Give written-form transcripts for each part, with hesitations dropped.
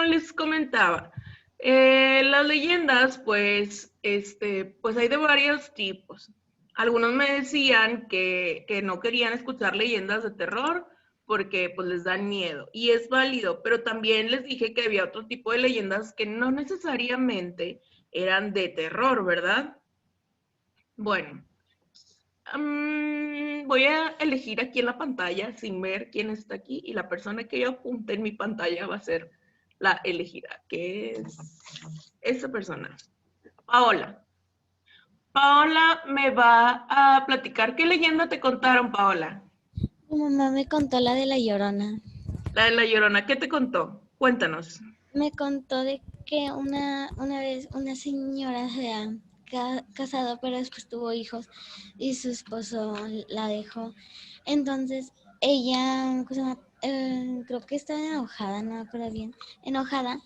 les comentaba, las leyendas, pues hay de varios tipos. Algunos me decían que no querían escuchar leyendas de terror porque pues les dan miedo y es válido, pero también les dije que había otro tipo de leyendas que no necesariamente eran de terror, ¿verdad? Bueno, voy a elegir aquí en la pantalla sin ver quién está aquí y la persona que yo apunte en mi pantalla va a ser la elegida, que es esa persona, Paola. Paola me va a platicar. ¿Qué leyenda te contaron, Paola? Mi mamá me contó la de La Llorona. La de La Llorona. ¿Qué te contó? Cuéntanos. Me contó de que una vez una señora se ha casado, pero después tuvo hijos y su esposo la dejó. Entonces ella, creo que estaba enojada, no me acuerdo bien, enojada,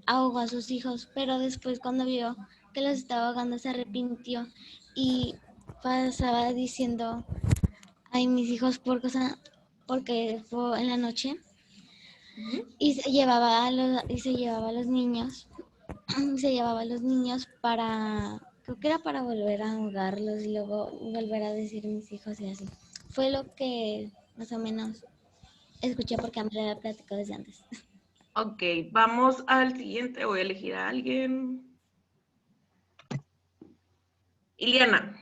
ahogó a sus hijos, pero después cuando vio que los estaba ahogando se arrepintió y pasaba diciendo, ay, mis hijos, porque fue en la noche Ujú. y se llevaba a los niños, se llevaba a los niños para, creo que era para volver a ahogarlos y luego volver a decir mis hijos y así. Fue lo que más o menos escuché porque me la platicó desde antes. Ok, vamos al siguiente. Voy a elegir a alguien. Iliana.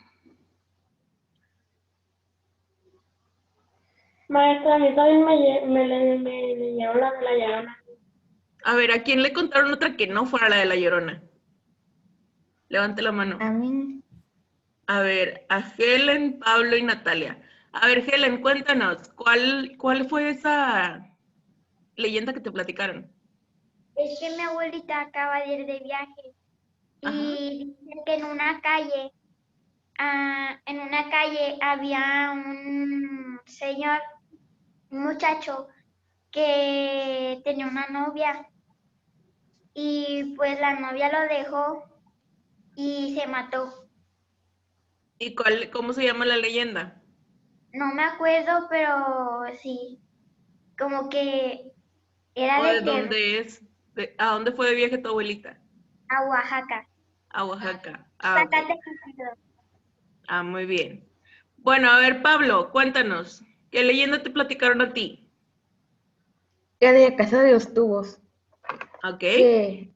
Maestra, a mí también me leyeron la de La Llorona. A ver, ¿a quién le contaron otra que no fuera la de La Llorona? Levante la mano. A mí, A ver, a Helen, Pablo y Natalia. A ver, Helen, cuéntanos, ¿cuál fue esa leyenda que te platicaron? Es que mi abuelita acaba de ir de viaje Ajá. y dice que en una calle había un señor, un muchacho que tenía una novia y pues la novia lo dejó y se mató. ¿Y cómo se llama la leyenda? No me acuerdo, pero sí, como que era ¿O de de terror, dónde es? ¿A dónde fue de viaje tu abuelita? a Oaxaca. A Oaxaca. Ah, ok. Zacatecas, perdón. Ah, muy bien. Bueno, a ver, Pablo, cuéntanos, ¿qué leyenda te platicaron a ti? que de Casa de los Tubos, ¿Ok? que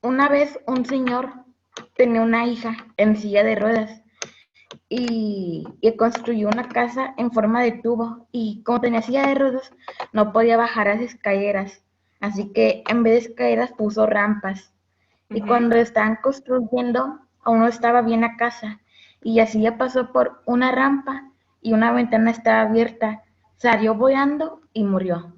una vez un señor tenía una hija en silla de ruedas y construyó una casa en forma de tubo y como tenía silla de ruedas no podía bajar las escaleras, así que en vez de escaleras puso rampas y Ujú. cuando estaban construyendo aún no estaba bien la casa y así ya pasó por una rampa y una ventana estaba abierta, salió volando y murió.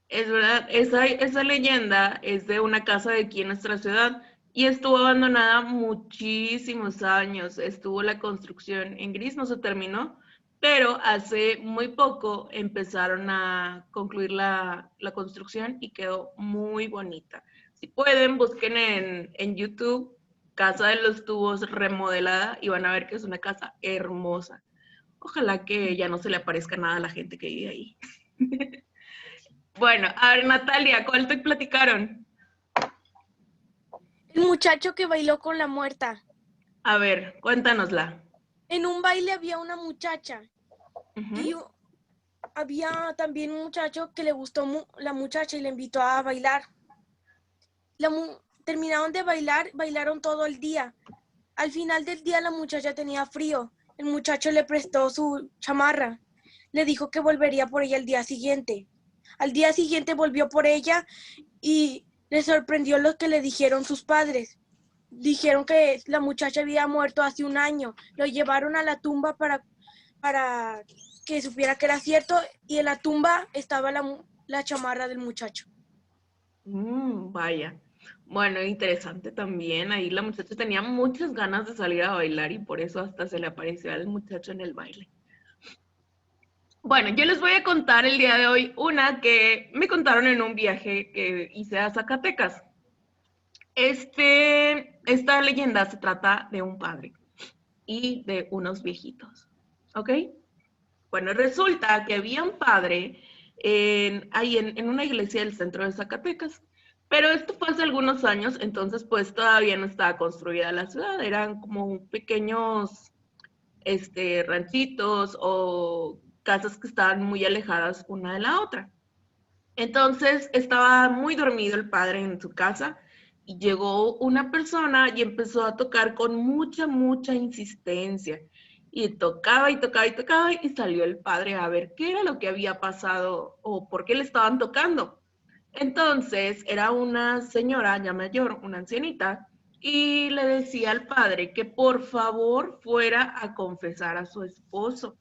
Es verdad, esa leyenda es de una casa de aquí en nuestra ciudad y estuvo abandonada muchísimos años. Estuvo la construcción en gris, no se terminó, pero hace muy poco empezaron a concluir la construcción y quedó muy bonita. Si pueden, busquen en YouTube Casa de los Tubos remodelada y van a ver que es una casa hermosa. Ojalá que ya no se le aparezca nada a la gente que vive ahí. Bueno, a ver, Natalia, ¿cuál te platicaron? El muchacho que bailó con la muerta. A ver, cuéntanosla. En un baile había una muchacha y Ujú. había también un muchacho que le gustó la muchacha y le invitó a bailar. Terminaron de bailar, bailaron todo el día. Al final del día la muchacha tenía frío. El muchacho le prestó su chamarra. Le dijo que volvería por ella el día siguiente. Al día siguiente volvió por ella y le sorprendió lo que le dijeron sus padres. Dijeron que la muchacha había muerto hace un año. Lo llevaron a la tumba para que supiera que era cierto y en la tumba estaba la chamarra del muchacho. Vaya. Bueno, interesante también. Ahí la muchacha tenía muchas ganas de salir a bailar y por eso hasta se le apareció al muchacho en el baile. Bueno, yo les voy a contar el día de hoy una que me contaron en un viaje que hice a Zacatecas. Esta leyenda se trata de un padre y de unos viejitos, ¿ok? Bueno, resulta que había un padre ahí en una iglesia del centro de Zacatecas. Pero esto fue hace algunos años, entonces pues todavía no estaba construida la ciudad, eran como pequeños ranchitos o casas que estaban muy alejadas una de la otra. Entonces estaba muy dormido el padre en su casa y llegó una persona y empezó a tocar con mucha insistencia. Y tocaba y tocaba y tocaba y salió el padre a ver qué era lo que había pasado o por qué le estaban tocando. Entonces era una señora ya mayor, una ancianita, y le decía al padre que por favor fuera a confesar a su esposo,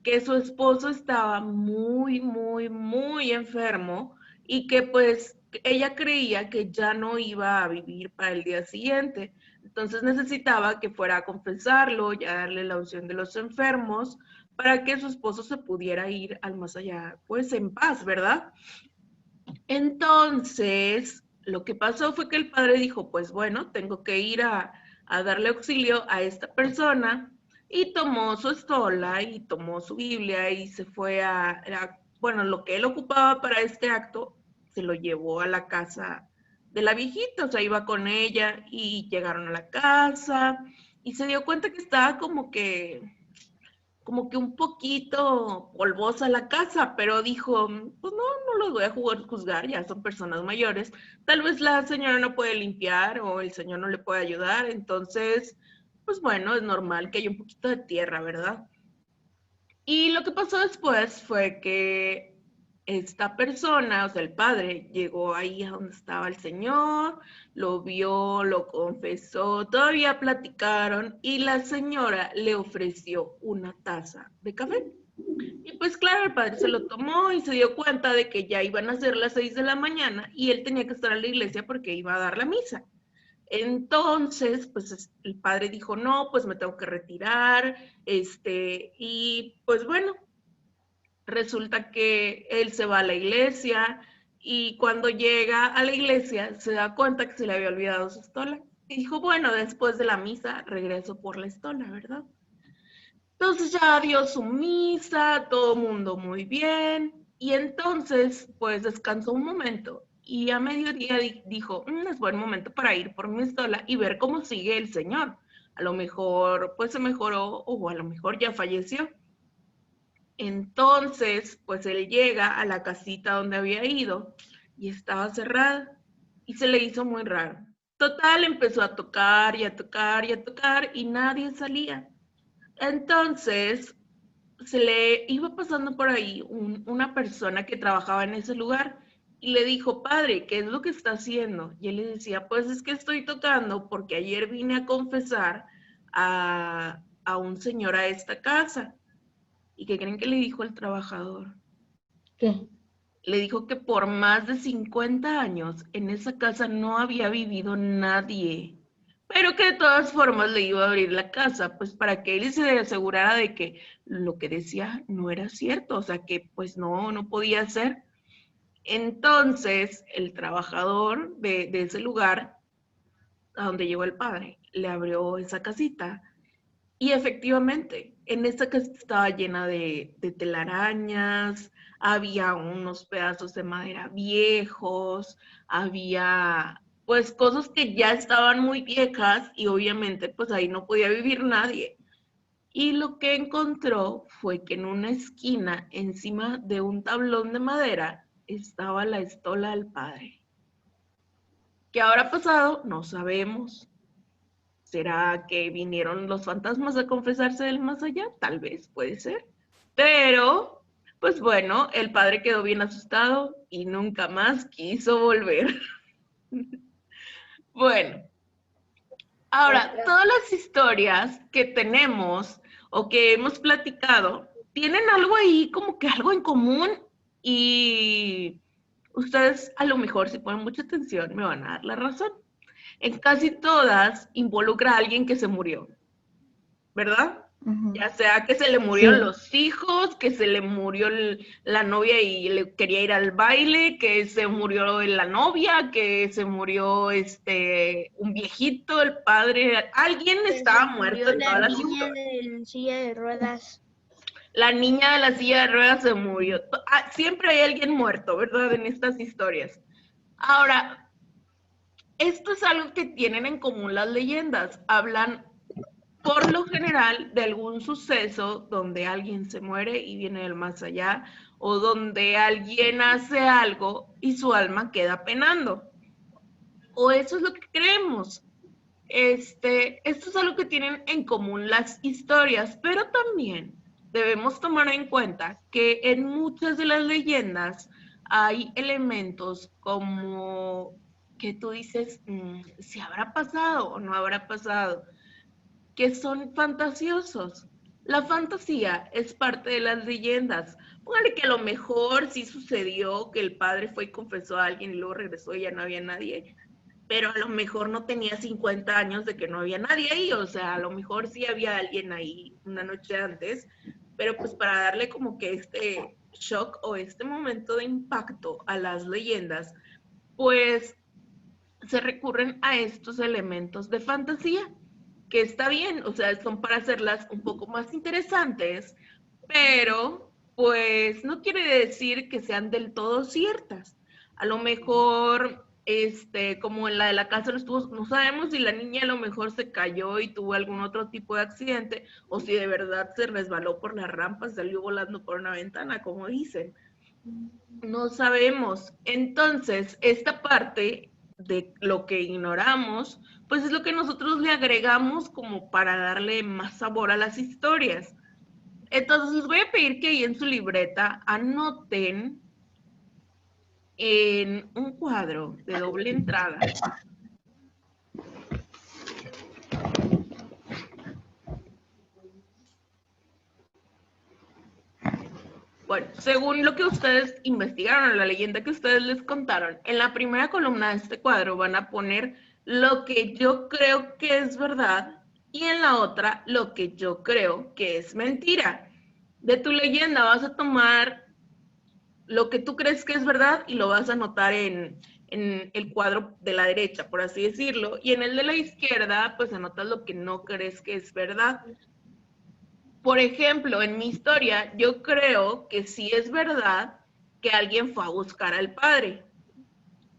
que su esposo estaba muy enfermo y que pues ella creía que ya no iba a vivir para el día siguiente. Entonces necesitaba que fuera a confesarlo y a darle la unción de los enfermos para que su esposo se pudiera ir al más allá, pues en paz, ¿verdad? Entonces, lo que pasó fue que el padre dijo, pues bueno, tengo que ir a darle auxilio a esta persona, y tomó su estola y tomó su Biblia y se fue bueno, lo que él ocupaba para este acto, se lo llevó a la casa de la viejita, o sea, iba con ella y llegaron a la casa y se dio cuenta que estaba como que un poquito polvosa la casa, pero dijo, pues no los voy a juzgar, ya son personas mayores, tal vez la señora no puede limpiar o el señor no le puede ayudar, entonces, pues bueno, es normal que haya un poquito de tierra, ¿verdad? Y lo que pasó después fue que esta persona, o sea, el padre, llegó ahí a donde estaba el señor, lo vio, lo confesó, todavía platicaron y la señora le ofreció una taza de café. Y pues claro, el padre se lo tomó y se dio cuenta de que ya iban a ser las 6 de la mañana y él tenía que estar en la iglesia porque iba a dar la misa. Entonces, pues el padre dijo, no, pues me tengo que retirar, y pues bueno, resulta que él se va a la iglesia y cuando llega a la iglesia se da cuenta que se le había olvidado su estola. Y dijo, bueno, después de la misa regreso por la estola, ¿verdad? Entonces ya dio su misa, todo mundo muy bien, y entonces pues descansó un momento y a mediodía dijo, es buen momento para ir por mi estola y ver cómo sigue el señor. A lo mejor pues se mejoró o a lo mejor ya falleció. Entonces pues él llega a la casita donde había ido y estaba cerrada y se le hizo muy raro. Total, empezó a tocar y a tocar y a tocar y nadie salía. Entonces, se le iba pasando por ahí una persona que trabajaba en ese lugar y le dijo, padre, ¿qué es lo que está haciendo? Y él le decía, pues es que estoy tocando porque ayer vine a confesar a un señor a esta casa. ¿Y qué creen que le dijo el trabajador? ¿Qué? Le dijo que por más de 50 años en esa casa no había vivido nadie, pero que de todas formas le iba a abrir la casa, pues para que él se asegurara de que lo que decía no era cierto, o sea que pues no podía ser. Entonces el trabajador de ese lugar a donde llegó el padre le abrió esa casita y efectivamente, en esta casa estaba llena de telarañas, había unos pedazos de madera viejos, había pues cosas que ya estaban muy viejas y obviamente pues ahí no podía vivir nadie. Y lo que encontró fue que en una esquina, encima de un tablón de madera, estaba la estola del padre. ¿Qué habrá pasado? No sabemos. ¿Será que vinieron los fantasmas a confesarse del más allá? Tal vez, puede ser. Pero, pues bueno, el padre quedó bien asustado y nunca más quiso volver. Bueno, ahora, todas las historias que tenemos o que hemos platicado tienen algo ahí, como que algo en común, y ustedes a lo mejor, si ponen mucha atención, me van a dar la razón. En casi todas involucra a alguien que se murió, ¿verdad? Ujú. Ya sea que se le murieron Sí. los hijos, que se le murió la novia y le quería ir al baile, que se murió la novia, que se murió un viejito, el padre, alguien estaba muerto en todas las niña historias. en silla de ruedas. La niña de la silla de ruedas se murió. Siempre hay alguien muerto, ¿verdad? En estas historias. Ahora, esto es algo que tienen en común las leyendas. Hablan, por lo general, de algún suceso donde alguien se muere y viene del más allá, o donde alguien hace algo y su alma queda penando. O eso es lo que creemos. Esto es algo que tienen en común las historias, pero también debemos tomar en cuenta que en muchas de las leyendas hay elementos como que tú dices, si habrá pasado o no habrá pasado, que son fantasiosos. La fantasía es parte de las leyendas. Póngale que a lo mejor sí sucedió que el padre fue y confesó a alguien y luego regresó y ya no había nadie, pero a lo mejor no tenía 50 años de que no había nadie ahí, o sea, a lo mejor sí había alguien ahí una noche antes, pero pues para darle como que este shock o este momento de impacto a las leyendas, pues se recurren a estos elementos de fantasía, que está bien, o sea, son para hacerlas un poco más interesantes, pero pues no quiere decir que sean del todo ciertas. A lo mejor, como en la de la casa no sabemos si la niña a lo mejor se cayó y tuvo algún otro tipo de accidente, o si de verdad se resbaló por las rampas, salió volando por una ventana, como dicen. No sabemos. Entonces, esta parte de lo que ignoramos, pues es lo que nosotros le agregamos como para darle más sabor a las historias. Entonces, les voy a pedir que ahí en su libreta anoten en un cuadro de doble entrada. Bueno, según lo que ustedes investigaron, la leyenda que ustedes les contaron, en la primera columna de este cuadro van a poner lo que yo creo que es verdad y en la otra lo que yo creo que es mentira. De tu leyenda vas a tomar lo que tú crees que es verdad y lo vas a anotar en el cuadro de la derecha, por así decirlo, y en el de la izquierda, pues anotas lo que no crees que es verdad. Por ejemplo, en mi historia, yo creo que sí es verdad que alguien fue a buscar al padre.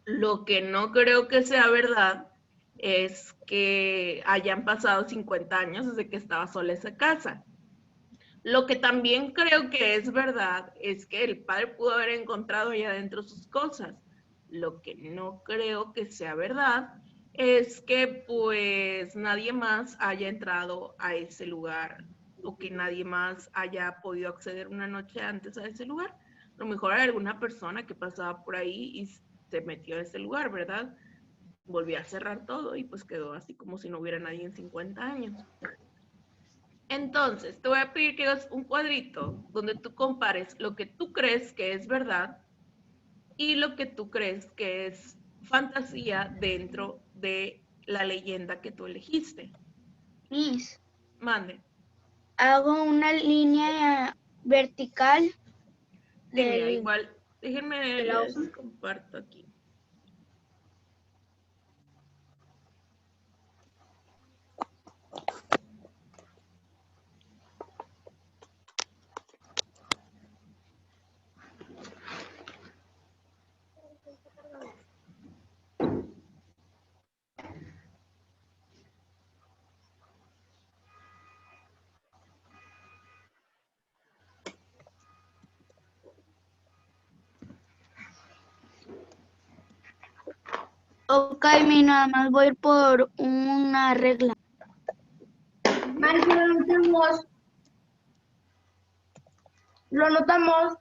Lo que no creo que sea verdad es que hayan pasado 50 años desde que estaba sola esa casa. Lo que también creo que es verdad es que el padre pudo haber encontrado ahí adentro sus cosas. Lo que no creo que sea verdad es que pues nadie más haya entrado a ese lugar o que nadie más haya podido acceder una noche antes a ese lugar. A lo mejor hay alguna persona que pasaba por ahí y se metió a ese lugar, ¿verdad? Volvió a cerrar todo y pues quedó así como si no hubiera nadie en 50 años. Entonces, te voy a pedir que hagas un cuadrito donde tú compares lo que tú crees que es verdad y lo que tú crees que es fantasía dentro de la leyenda que tú elegiste. Miss, Mande. hago una línea vertical Sí, mira, del, igual, déjenme de la les hoja. comparto aquí. Ok, mi nada más voy a ir por una regla. Mari, lo anotamos. Lo anotamos.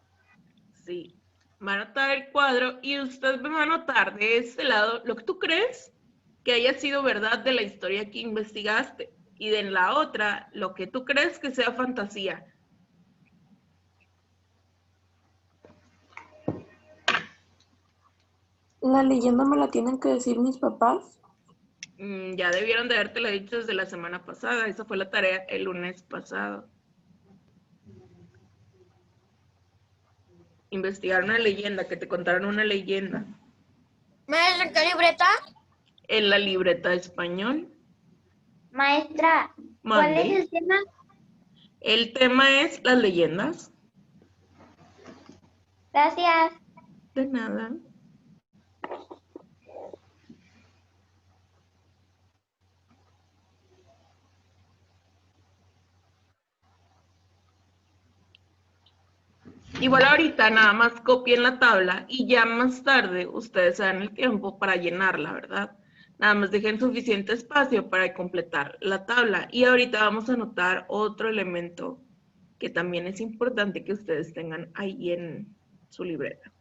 Sí, va a anotar el cuadro y usted me va a anotar de este lado lo que tú crees que haya sido verdad de la historia que investigaste y de la otra lo que tú crees que sea fantasía. La leyenda me la tienen que decir mis papás. Ya debieron de habértelo dicho desde la semana pasada. Esa fue la tarea el lunes pasado. Investigar una leyenda, que te contaron una leyenda. ¿Maestra, qué libreta? En la libreta de español. Maestra, ¿cuál es Mande. el tema? El tema es las leyendas. Gracias. De nada. Igual ahorita nada más copien la tabla y ya más tarde ustedes se dan el tiempo para llenarla, ¿verdad? Nada más dejen suficiente espacio para completar la tabla. Y ahorita vamos a anotar otro elemento que también es importante que ustedes tengan ahí en su libreta.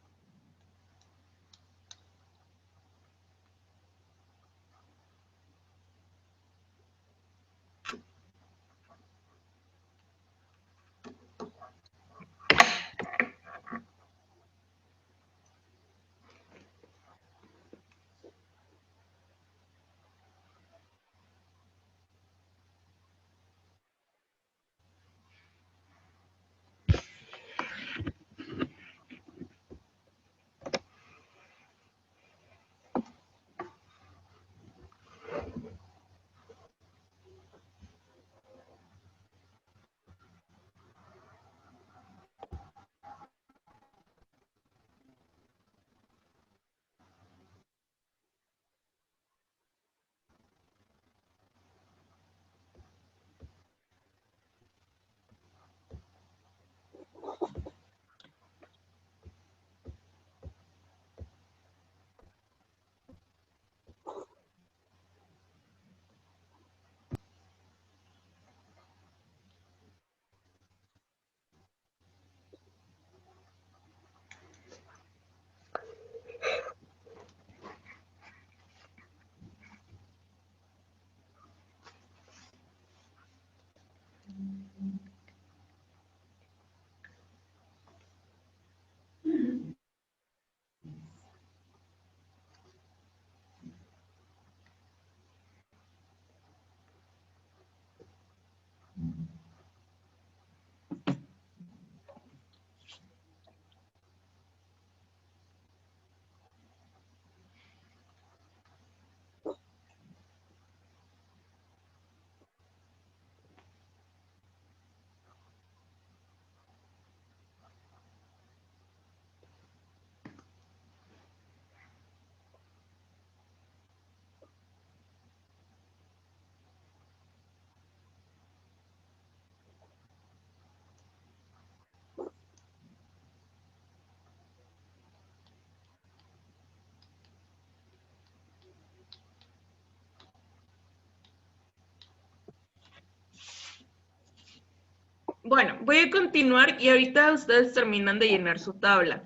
Bueno, voy a continuar y ahorita ustedes terminan de llenar su tabla.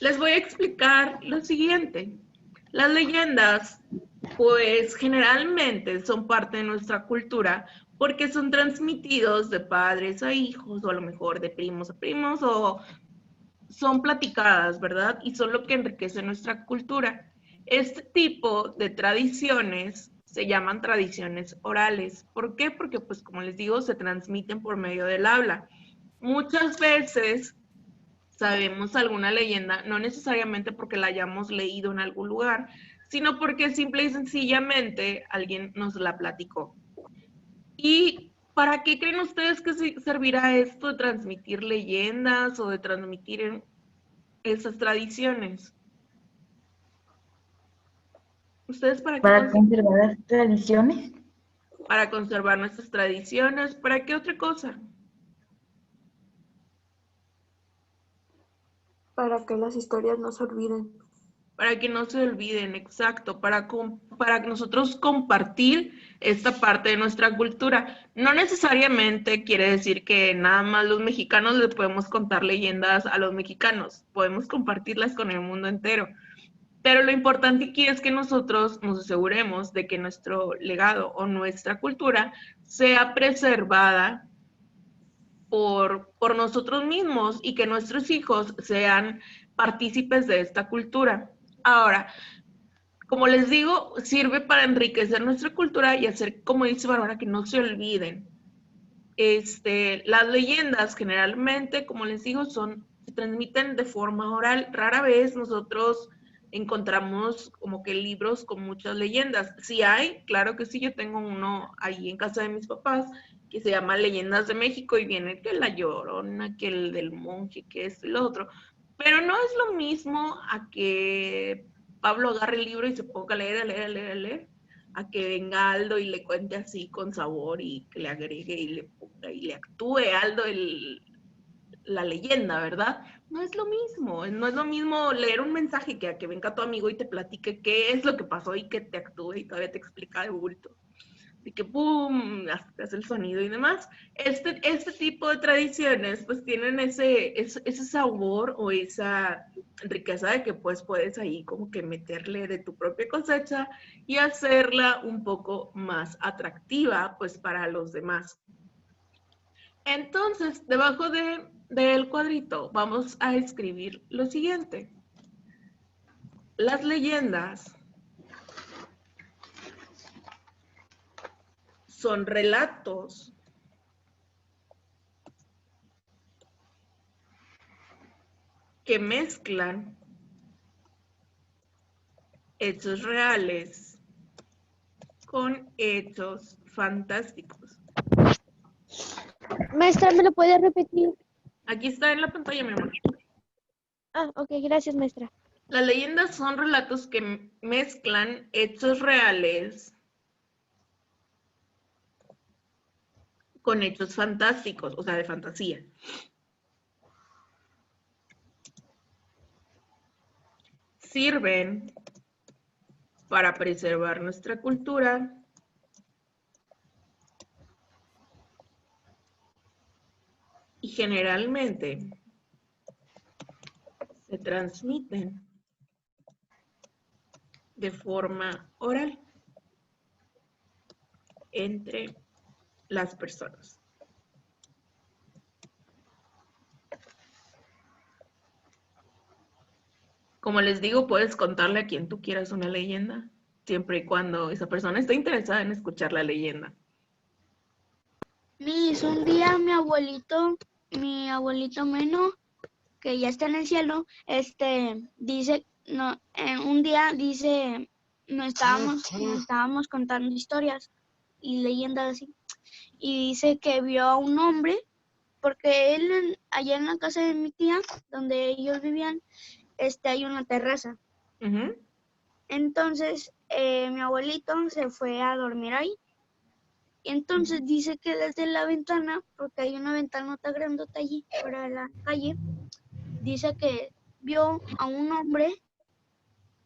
Les voy a explicar lo siguiente. Las leyendas, pues generalmente son parte de nuestra cultura porque son transmitidos de padres a hijos o a lo mejor de primos a primos o son platicadas, ¿verdad? Y son lo que enriquece nuestra cultura. Este tipo de tradiciones se llaman tradiciones orales. ¿Por qué? Porque, pues, como les digo, se transmiten por medio del habla. Muchas veces sabemos alguna leyenda, no necesariamente porque la hayamos leído en algún lugar, sino porque simple y sencillamente alguien nos la platicó. ¿Y para qué creen ustedes que servirá esto de transmitir leyendas o de transmitir esas tradiciones? ¿Ustedes para qué? Para conservar las tradiciones. Para conservar nuestras tradiciones. ¿Para qué otra cosa? Para que las historias no se olviden. Para que no se olviden, exacto, para nosotros compartir esta parte de nuestra cultura. No necesariamente quiere decir que nada más los mexicanos le podemos contar leyendas a los mexicanos, podemos compartirlas con el mundo entero. Pero lo importante aquí es que nosotros nos aseguremos de que nuestro legado o nuestra cultura sea preservada por nosotros mismos y que nuestros hijos sean partícipes de esta cultura. Ahora, como les digo, sirve para enriquecer nuestra cultura y hacer, como dice Bárbara, que no se olviden. Las leyendas generalmente, como les digo, se transmiten de forma oral. Rara vez nosotros encontramos como que libros con muchas leyendas. Sí hay, claro que sí, yo tengo uno ahí en casa de mis papás, que se llama Leyendas de México y viene que La Llorona, que el del monje, que esto y lo otro. Pero no es lo mismo a que Pablo agarre el libro y se ponga a leer, a leer, a leer, a leer, a que venga Aldo y le cuente así con sabor y que le agregue y le ponga y le actúe Aldo la leyenda, ¿verdad? No es lo mismo, no es lo mismo leer un mensaje que a que venga tu amigo y te platique qué es lo que pasó y que te actúe y todavía te explica de bulto. Y que ¡pum! Hace el sonido y demás. Este tipo de tradiciones pues tienen ese sabor o esa riqueza de que pues puedes ahí como que meterle de tu propia cosecha y hacerla un poco más atractiva pues para los demás. Entonces, debajo del cuadrito vamos a escribir lo siguiente. Las leyendas son relatos que mezclan hechos reales con hechos fantásticos. Maestra, ¿me lo puede repetir? Aquí está en la pantalla, mi amor. Ah, ok, gracias, maestra. Las leyendas son relatos que mezclan hechos reales con hechos fantásticos, o sea, de fantasía. Sirven para preservar nuestra cultura y generalmente se transmiten de forma oral entre las personas. Como les digo, puedes contarle a quien tú quieras una leyenda, siempre y cuando esa persona esté interesada en escuchar la leyenda. Miss, un día mi abuelito Meno, que ya está en el cielo, dice, no, un día dice, nos estábamos contando historias y leyendas así, y dice que vio a un hombre, porque allá en la casa de mi tía, donde ellos vivían, hay una terraza. Uh-huh. Entonces, mi abuelito se fue a dormir ahí. Y entonces dice que desde la ventana, porque hay una ventanota grandota allí, para la calle, dice que vio a un hombre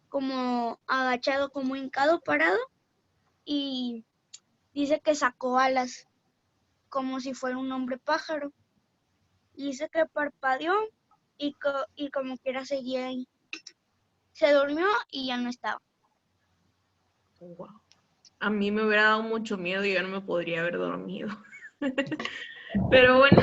como agachado, como hincado, parado, y dice que sacó alas, como si fuera un hombre pájaro. Y dice que parpadeó y como quiera seguía ahí. Se durmió y ya no estaba. Wow. A mí me hubiera dado mucho miedo y yo no me podría haber dormido. Pero bueno,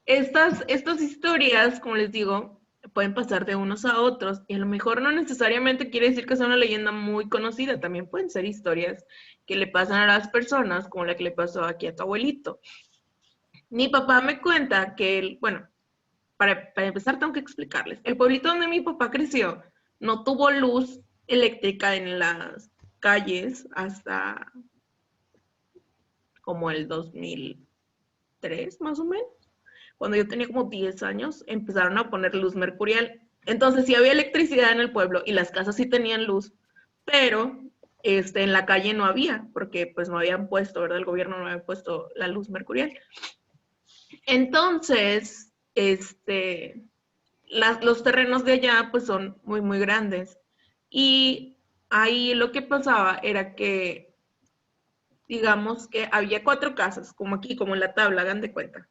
estas historias, como les digo, pueden pasar de unos a otros y a lo mejor no necesariamente quiere decir que sea una leyenda muy conocida, también pueden ser historias que le pasan a las personas, como la que le pasó aquí a tu abuelito. Mi papá me cuenta que, bueno, para empezar tengo que explicarles, el pueblito donde mi papá creció no tuvo luz eléctrica en las calles hasta como el 2003, más o menos. Cuando yo tenía como 10 años, empezaron a poner luz mercurial. Entonces sí había electricidad en el pueblo y las casas sí tenían luz, pero en la calle no había, porque pues no habían puesto, ¿verdad? El gobierno no había puesto la luz mercurial. Entonces, los terrenos de allá pues son muy, muy grandes. Y ahí lo que pasaba era que, digamos que había 4 casas, como aquí, como en la tabla, hagan de cuenta.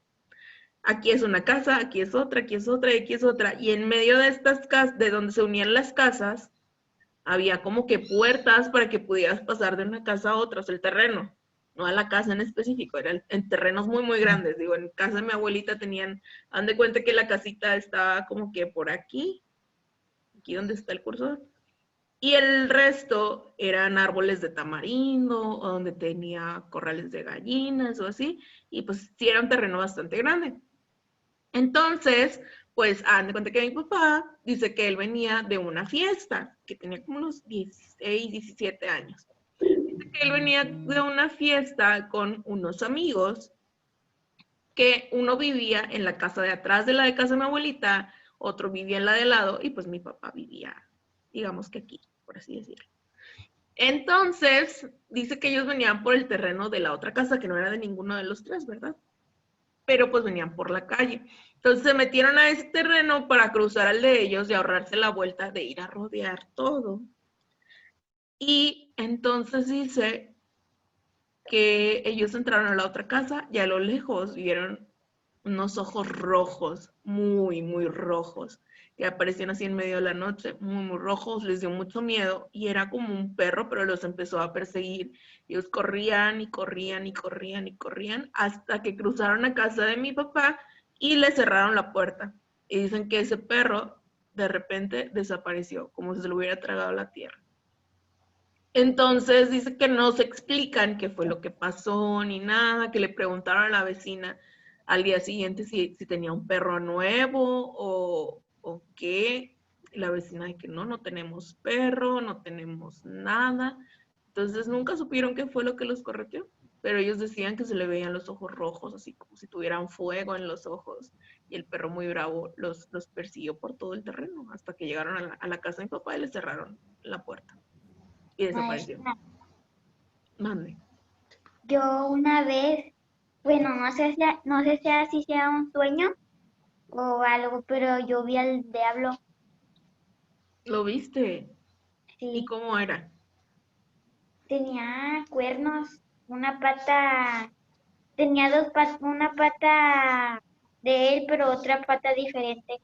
Aquí es una casa, aquí es otra, aquí es otra y aquí es otra. Y en medio de estas casas, de donde se unían las casas, había como que puertas para que pudieras pasar de una casa a otra, o sea, el terreno, no a la casa en específico, eran en terrenos muy, muy grandes. Digo, en casa de mi abuelita tenían, dan de cuenta que la casita estaba como que por aquí donde está el cursor. Y el resto eran árboles de tamarindo, o donde tenía corrales de gallinas o así. Y pues sí era un terreno bastante grande. Entonces, pues, hagan de cuenta que mi papá dice que él venía de una fiesta, que tenía como unos 16, 17 años. Dice que él venía de una fiesta con unos amigos que uno vivía en la casa de atrás de la de casa de mi abuelita, otro vivía en la de al lado y pues mi papá vivía, digamos que aquí, por así decirlo. Entonces, dice que ellos venían por el terreno de la otra casa, que no era de ninguno de los tres, ¿verdad? Pero pues venían por la calle. Entonces se metieron a ese terreno para cruzar al de ellos y ahorrarse la vuelta de ir a rodear todo. Y entonces dice que ellos entraron a la otra casa y a lo lejos vieron unos ojos rojos, muy, muy rojos, que aparecían así en medio de la noche, muy, muy rojos, les dio mucho miedo y era como un perro, pero los empezó a perseguir. Ellos corrían y corrían y corrían y corrían hasta que cruzaron a casa de mi papá y le cerraron la puerta. Y dicen que ese perro de repente desapareció, como si se lo hubiera tragado la tierra. Entonces dice que no se explican qué fue lo que pasó ni nada, que le preguntaron a la vecina al día siguiente si tenía un perro nuevo o qué. Y la vecina de que no tenemos perro, no tenemos nada. Entonces nunca supieron qué fue lo que los correteó, pero ellos decían que se le veían los ojos rojos, así como si tuvieran fuego en los ojos. Y el perro muy bravo los persiguió por todo el terreno hasta que llegaron a la casa de mi papá y le cerraron la puerta. Y desapareció. Maestra, Mande. yo una vez, bueno, no sé si así sea un sueño o algo, pero yo vi al diablo, ¿Lo viste? ¿Y sí, cómo era? tenía cuernos, una pata, tenía dos patas, una pata de él, pero otra pata diferente.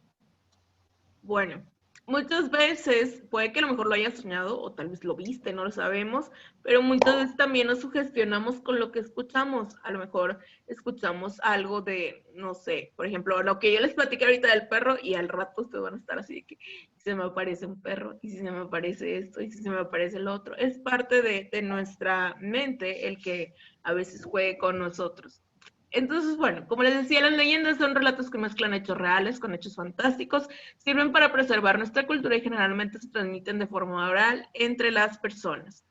Bueno, muchas veces puede que a lo mejor lo hayas soñado o tal vez lo viste, no lo sabemos, pero muchas veces también nos sugestionamos con lo que escuchamos. A lo mejor escuchamos algo de, no sé, por ejemplo, lo que yo les platiqué ahorita del perro y al rato ustedes van a estar así de que si se me aparece un perro y si se me aparece esto y si se me aparece lo otro. Es parte de nuestra mente el que a veces juegue con nosotros. Entonces, bueno, como les decía, las leyendas son relatos que mezclan hechos reales con hechos fantásticos, sirven para preservar nuestra cultura y generalmente se transmiten de forma oral entre las personas.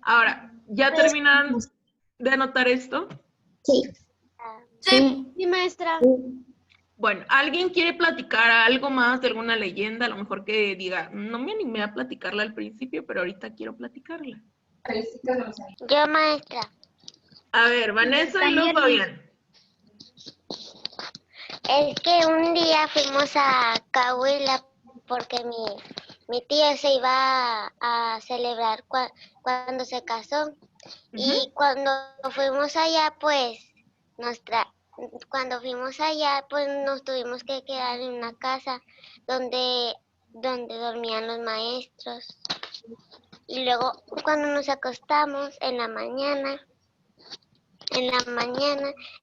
Ahora, ¿ya terminaron de anotar esto? Sí. Sí, maestra. Bueno, ¿alguien quiere platicar algo más de alguna leyenda? A lo mejor que diga, no me animé a platicarla al principio, pero ahorita quiero platicarla. Yo, maestra. A ver, Vanessa y luego Fabián. Es que un día fuimos a Cahuila porque mi tía se iba a celebrar cuando se casó. Y cuando fuimos allá, pues, nos tuvimos que quedar en una casa donde dormían los maestros. Y luego, cuando nos acostamos en la mañana,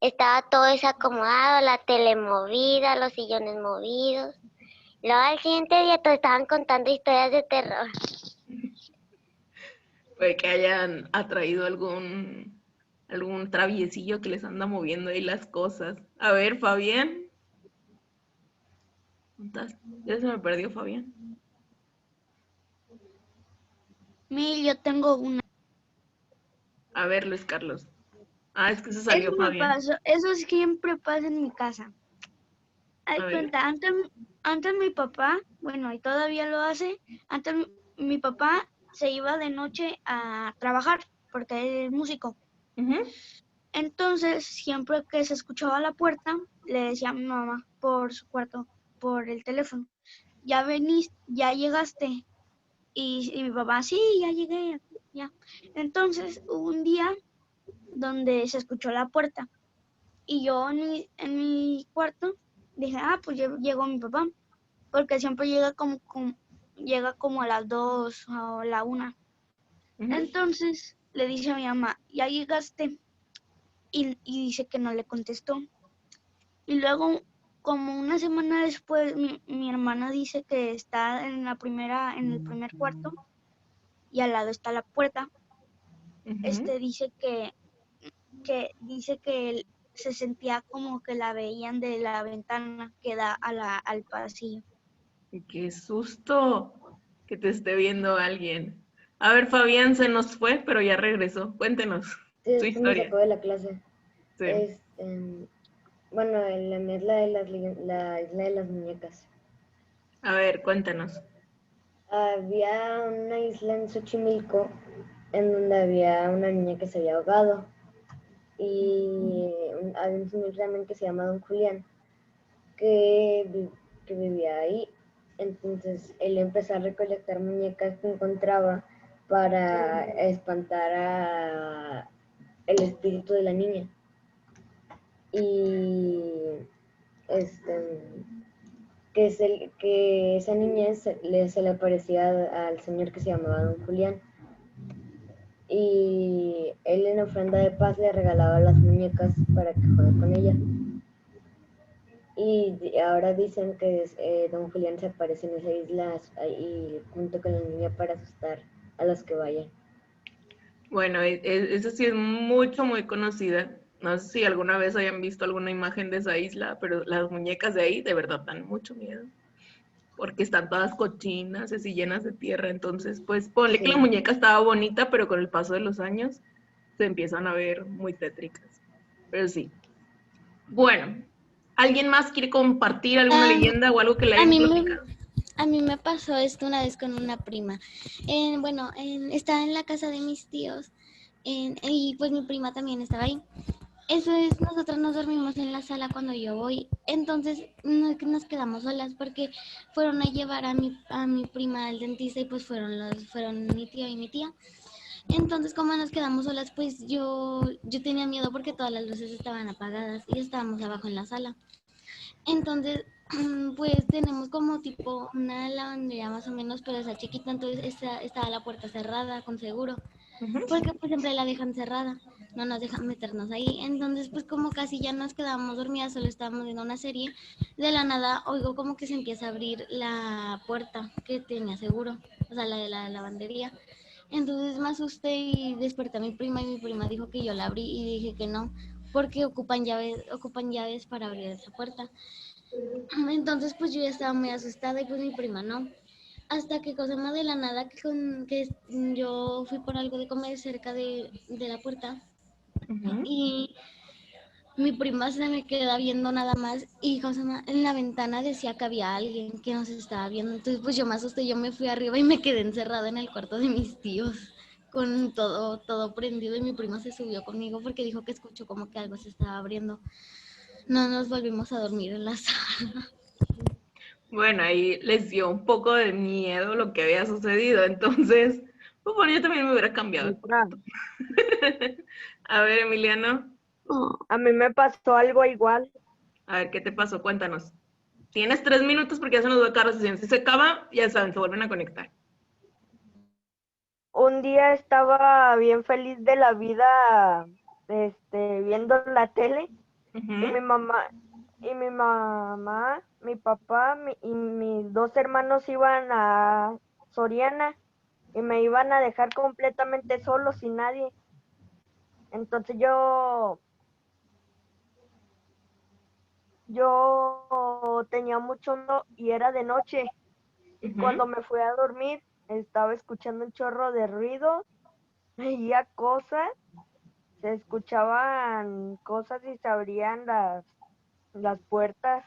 estaba todo desacomodado, la tele movida, los sillones movidos. Luego al siguiente día todos estaban contando historias de terror. Puede que hayan atraído algún traviesillo que les anda moviendo ahí las cosas. A ver, Fabián. Ya se me perdió Fabián. Yo tengo una. A ver, Luis Carlos. Ah, es que se salió Fabián. Eso siempre pasa en mi casa. Hay cuenta, antes mi papá, bueno, y todavía lo hace, antes mi papá se iba de noche a trabajar porque es músico. Entonces, siempre que se escuchaba la puerta, le decía a mi mamá por su cuarto, por el teléfono, ya veniste, ya llegaste. Y mi papá, sí, ya llegué, ya. Entonces, hubo un día donde se escuchó la puerta y yo en mi cuarto dije, pues llegó mi papá, porque siempre llega como a las 2 o la 1. Entonces le dice a mi mamá, ya llegaste, y dice que no le contestó. Y luego, como una semana después, mi hermana dice que está en el primer cuarto y al lado está la puerta. Dice que él se sentía como que la veían de la ventana que da al pasillo. ¡Qué susto! Que te esté viendo alguien. A ver, Fabián se nos fue, pero ya regresó. Cuéntenos tu historia. Me sacó de la clase. Sí. Bueno, la mía es la de la isla de las muñecas. A ver, cuéntanos. Había una isla en Xochimilco en donde había una niña que se había ahogado y había un señor también que se llama Don Julián que vivía ahí. Entonces él empezó a recolectar muñecas que encontraba para espantar a el espíritu de la niña. Y que esa niña se le aparecía al señor que se llamaba Don Julián. Y él en ofrenda de paz le regalaba las muñecas para que juegue con ella. Y ahora dicen que Don Julián se aparece en esa isla y junto con la niña para asustar a los que vayan. Bueno, esa sí es mucho, muy conocida. No sé si alguna vez hayan visto alguna imagen de esa isla, pero las muñecas de ahí de verdad dan mucho miedo. Porque están todas cochinas, así llenas de tierra. Entonces, pues ponle que la muñeca estaba bonita, pero con el paso de los años se empiezan a ver muy tétricas. Pero sí. Bueno, ¿alguien más quiere compartir alguna leyenda o algo que le hayan platicado? A mí me pasó esto una vez con una prima. Estaba en la casa de mis tíos y pues mi prima también estaba ahí. Eso es, nosotros nos dormimos en la sala cuando yo voy. Entonces nos quedamos solas porque fueron a llevar a mi prima al dentista y pues fueron mi tío y mi tía. Entonces, como nos quedamos solas, pues yo tenía miedo porque todas las luces estaban apagadas y estábamos abajo en la sala. Entonces, pues tenemos como tipo una lavandería más o menos, pero esa chiquita, entonces estaba la puerta cerrada con seguro, porque pues siempre la dejan cerrada, no nos dejan meternos ahí. Entonces, pues como casi ya nos quedábamos dormidas, solo estábamos viendo una serie, de la nada oigo como que se empieza a abrir la puerta que tenía seguro, o sea, la de la lavandería. Entonces me asusté y desperté a mi prima y mi prima dijo que yo la abrí y dije que no, porque ocupan llaves para abrir esa puerta. Entonces pues yo ya estaba muy asustada y pues mi prima no. Hasta que cosa más de la nada que yo fui por algo de comer cerca de la puerta y mi prima se me queda viendo nada más y cosa más, en la ventana decía que había alguien que nos estaba viendo. Entonces pues yo me asusté, yo me fui arriba y me quedé encerrada en el cuarto de mis tíos con todo prendido y mi prima se subió conmigo porque dijo que escuchó como que algo se estaba abriendo. No nos volvimos a dormir en la sala. Bueno, ahí les dio un poco de miedo lo que había sucedido, entonces, pues bueno, yo también me hubiera cambiado. A ver, Emiliano. A mí me pasó algo igual. A ver, ¿qué te pasó? Cuéntanos. Tienes 3 minutos porque ya se nos va a acabar la sesión. Si se acaba, ya saben, se vuelven a conectar. Un día estaba bien feliz de la vida, viendo la tele, y mi mamá, mi papá y mis 2 hermanos iban a Soriana y me iban a dejar completamente solo, sin nadie. Entonces yo tenía mucho miedo y era de noche. Y cuando me fui a dormir, estaba escuchando un chorro de ruido, veía cosas, se escuchaban cosas y se abrían las puertas.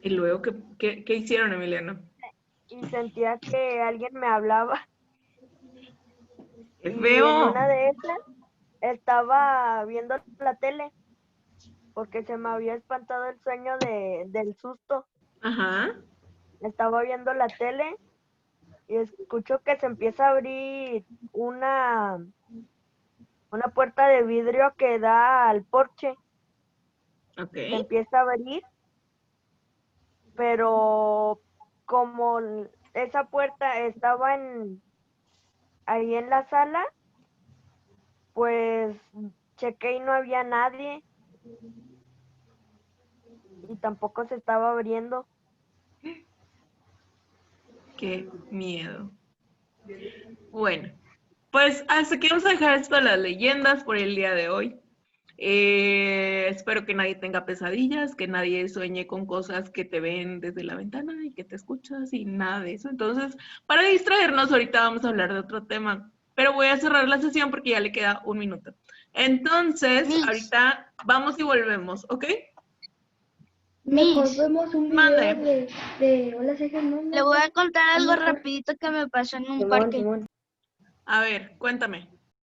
¿Y luego qué hicieron, Emiliano? Y sentía que alguien me hablaba. ¡Qué Y feo! en una de esas estaba viendo la tele porque se me había espantado el sueño del susto. Ajá. Estaba viendo la tele y escucho que se empieza a abrir una puerta de vidrio que da al porche. Okay. Se empieza a abrir, pero como esa puerta estaba ahí en la sala, pues chequé y no había nadie y tampoco se estaba abriendo. Qué miedo. Bueno, pues hasta aquí vamos a dejar esto de las leyendas por el día de hoy. Espero que nadie tenga pesadillas, que nadie sueñe con cosas que te ven desde la ventana y que te escuchas y nada de eso. Entonces, para distraernos, ahorita vamos a hablar de otro tema, pero voy a cerrar la sesión porque ya le queda 1 minuto. Entonces, Miss. ahorita vamos y volvemos, ¿ok? Mejor Miss, vemos un video Mande. de Hola, soy Germán. le voy a contar algo Mejor. rapidito que me pasó en un Simón, parque. Simón. A ver, cuéntame.